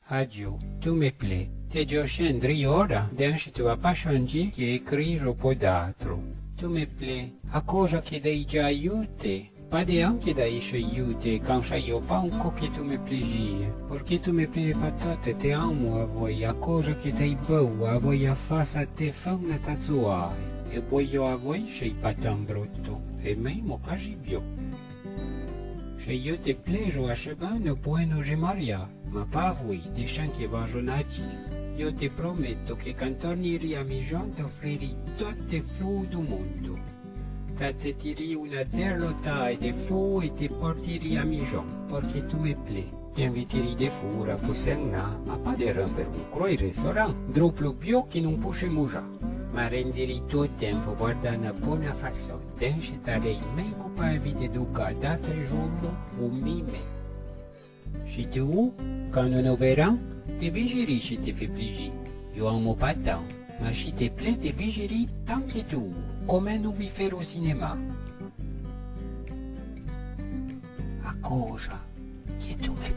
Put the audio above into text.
Adieu, tu me plais. Te già scendri ora, denci tu a pasciangi che écrire po' d'altro. Tu me plais, a cosa che dei già aiuti? Pade anche da esce aiuti, quand io pa un co che tu me plaisir. Perché tu me plais patate, te amo a voi, a cosa che dei bou, a voi a face a te fauna tazzuai. E voglio a voi sei patan brutto, e mesmo quasi bio. Se io te plejo a chemin, ne puoi je maria, ma pas voi, des gens che vajonati. Io ti prometto che quand torneri a Mijan t'offrirì tutte flu du mondo. T'azzeriri una zerlotaille de flu e ti porteri a Mijan, perché tu me plais. Ti inviteri de fur a Pusenna, ma pas de romper un croi restaurant, droplo bio che non puxe muja. Ma renderi tot tempo guardando a buona façon, denci tarei mesmo pa evite duca d'altre giorno o mime. Și tu, quand nous nous verrons, te bégéris si te fais plaisir. Yo amo pas tant, mais si te plaît te bégéris tant que tu, comme nous vi faire au cinéma. A cosa che tu me